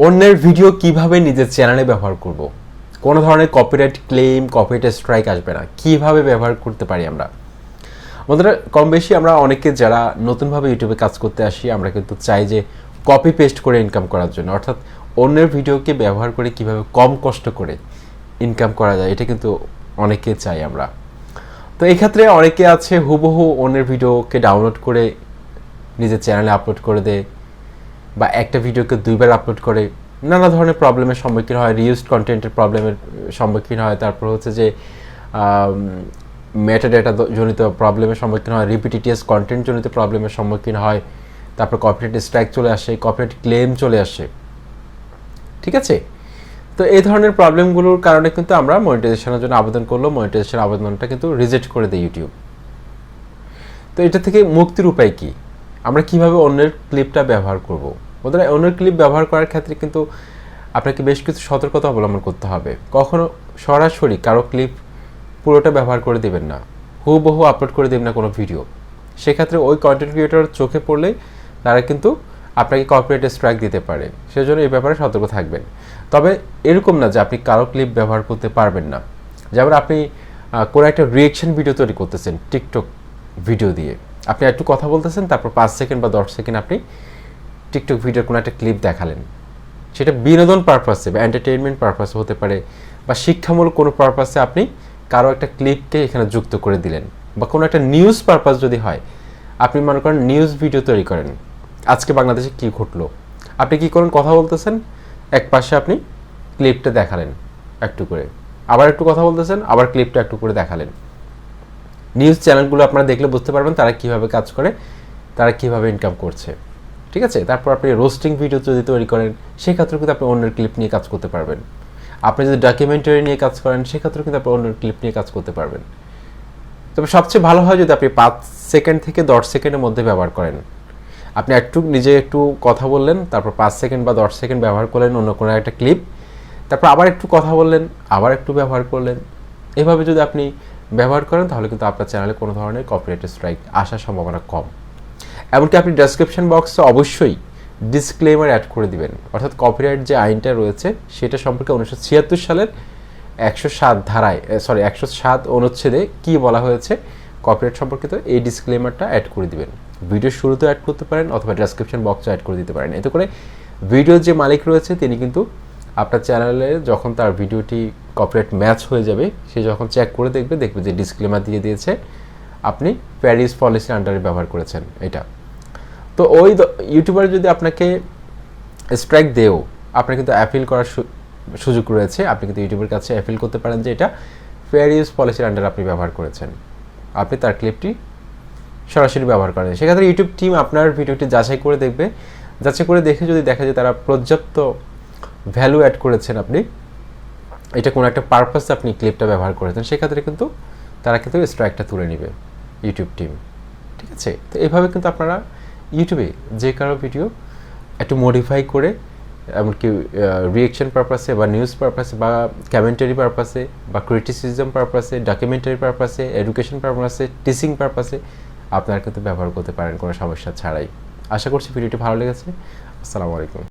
অন্যের ভিডিও কিভাবে নিজের চ্যানেলে ব্যবহার করব, কোনো ধরনের কপিরাইট ক্লেম, কপিরাইট স্ট্রাইক আসবে না, কিভাবে ব্যবহার করতে পারি আমরা। বন্ধুরা, কম বেশি আমরা অনেকে যারা নতুনভাবে ইউটিউবে কাজ করতে আসি, আমরা কিন্তু চাই যে কপি পেস্ট করে ইনকাম করার জন্য, অর্থাৎ অন্যের ভিডিওকে ব্যবহার করে কিভাবে কম কষ্ট করে ইনকাম করা যায়, এটা কিন্তু অনেকে চাই আমরা। তো এই ক্ষেত্রে অনেকে আছে হুবহু অন্যের ভিডিওকে ডাউনলোড করে নিজের চ্যানেলে আপলোড করে দেয়, বা একটা ভিডিওকে দুইবার আপলোড করে নানা ধরনের প্রবলেমের সম্মুখীন হয়, রিউজড কন্টেন্টের প্রবলেমের সম্মুখীন হয়, তারপর হচ্ছে যে মেটাডেটা জনিত প্রবলেমের সম্মুখীন হয়, রিপিটিটিয়াস কন্টেন্ট জনিত প্রবলেমের সম্মুখীন হয়, তারপর কপিরাইট স্ট্রাইক চলে আসে, কপিরাইট ক্লেম চলে আসে। ঠিক আছে, তো এই ধরনের প্রবলেমগুলোর কারণে কিন্তু আমরা মনিটাইজেশনের জন্য আবেদন করলো, মনিটাইজেশন আবেদনটা কিন্তু রিজেক্ট করে দেয় ইউটিউব। তো এটা থেকে মুক্তির উপায় কি, আমরা কিভাবে অন্যের ক্লিপটা ব্যবহার করব। বন্ধুরা, অন্যের ক্লিপ ব্যবহার করার ক্ষেত্রে কিন্তু আপনাকে বেশ কিছু সতর্কতা অবলম্বন করতে হবে। কখনো সরাসরি কারো ক্লিপ পুরোটা ব্যবহার করে দেবেন না, হুবহু আপলোড করে দেবেন না কোনো ভিডিও। সেক্ষেত্রে ওই কন্টেন্ট ক্রিয়েটর চোখে পড়লে তারা কিন্তু আপনাকে কপিরাইট স্ট্রাইক দিতে পারে, সেজন্য এই ব্যাপারে সতর্ক থাকবেন। তবে এরকম না যে আপনি কারো ক্লিপ ব্যবহার করতে পারবেন না। যেমন আপনি কোনো একটা রিয়েকশন ভিডিও তৈরি করতেছেন টিকটক ভিডিও দিয়ে, আপনি একটু কথা বলতেছেন, তারপর 5 সেকেন্ড বা 10 সেকেন্ড আপনি টিকটক ভিডিওর কোনো একটা ক্লিপ দেখালেন। সেটা বিনোদন পারপাসে বা এন্টারটেইনমেন্ট পারপাসে হতে পারে, বা শিক্ষামূলক কোনো পারপাসে আপনি কারো একটা ক্লিপকে এখানে যুক্ত করে দিলেন, বা কোনো একটা নিউজ পারপাস যদি হয়, আপনি মনে করেন নিউজ ভিডিও তৈরি করেন, আজকে বাংলাদেশে কী ঘটলো, আপনি কী করেন, কথা বলতেছেন, এক পাশে আপনি ক্লিপটা দেখালেন একটু করে, আবার একটু কথা বলতেছেন, আবার ক্লিপটা একটু করে দেখালেন। নিউজ চ্যানেলগুলো আপনারা দেখলে বুঝতে পারবেন তারা কীভাবে কাজ করে, তারা কীভাবে ইনকাম করছে। ঠিক আছে, তারপর আপনি রোস্টিং ভিডিও যদি তৈরি করেন, সেক্ষেত্রেও কিন্তু আপনি অন্যের ক্লিপ নিয়ে কাজ করতে পারবেন। আপনি যদি ডকুমেন্টারি নিয়ে কাজ করেন, সেক্ষেত্রেও কিন্তু আপনি অন্যের ক্লিপ নিয়ে কাজ করতে পারবেন। তবে সবচেয়ে ভালো হয় যদি আপনি 5 সেকেন্ড থেকে 10 সেকেন্ডের মধ্যে ব্যবহার করেন। আপনি নিজে একটু কথা বললেন, তারপর 5 সেকেন্ড বা 10 সেকেন্ড ব্যবহার করলেন অন্য কোনো একটা ক্লিপ, তারপর আবার একটু কথা বললেন, আবার একটু ব্যবহার করলেন। এভাবে যদি আপনি ব্যবহার করেন, তাহলে কিন্তু আপনার চ্যানেলে কোনো ধরনের কপিরাইট স্ট্রাইক আসার সম্ভাবনা কম। এমনকি আপনি ডেসক্রিপশন বক্সে অবশ্যই ডিসক্লেমার অ্যাড করে দিবেন, অর্থাৎ কপিরাইট যে আইনটা রয়েছে সেটা সম্পর্কে 1976 সালের 107 ধারায় 107 অনুচ্ছেদে কী বলা হয়েছে কপিরাইট সম্পর্কিত, এই ডিসক্লেমারটা অ্যাড করে দিবেন। ভিডিওর শুরুতে অ্যাড করতে পারেন অথবা ডেসক্রিপশন বক্সে অ্যাড করে দিতে পারেন। এতে করে ভিডিওর যে মালিক রয়েছে তিনি কিন্তু আপনার চ্যানেলে যখন তার ভিডিওটি কপিরাইট ম্যাচ হয়ে যাবে, সে যখন চেক করে দেখবে যে ডিসক্লেমার দিয়ে দিয়েছে আপনি প্যারিস পলিসির আন্ডারে ব্যবহার করেছেন এটা। তো ওই ইউটিউবার যদি আপনাকে স্ট্রাইক দেও, আপনার কিন্তু অ্যাপিল করার সুযোগ রয়েছে। আপনি কিন্তু ইউটিউবের কাছে অ্যাপিল করতে পারেন যে এটা প্যারিস পলিসির আন্ডারে আপনি ব্যবহার করেছেন, আপনি তার ক্লিপটি সরাসরি ব্যবহার করেন। সেক্ষেত্রে ইউটিউব টিম আপনার ভিডিওটি যাচাই করে দেখবে, যাচাই করে দেখে যদি দেখা যায় তারা পর্যাপ্ত ভ্যালু অ্যাড করেছেন, আপনি এটা কোনো একটা পারপাসে আপনি ক্লিপটা ব্যবহার করেছেন, সেক্ষেত্রে কিন্তু তারা কিন্তু স্ট্রাইকটা তুলে নেবে ইউটিউব টিম। ঠিক আছে, তো এইভাবে কিন্তু আপনারা ইউটিউবে যে কারো ভিডিও একটু মডিফাই করে, এমনকি রিয়েকশন পারপাসে বা নিউজ পারপাসে বা কমেন্টারি পারপাসে বা ক্রিটিসিজম পারপাসে, ডকুমেন্টারি পারপাসে, এডুকেশন পারপাসে, টিচিং পারপাসে আপনারা কিন্তু ব্যবহার করতে পারেন কোনো সমস্যা ছাড়াই। আশা করছি ভিডিওটি ভালো লেগেছে। আসসালামু আলাইকুম।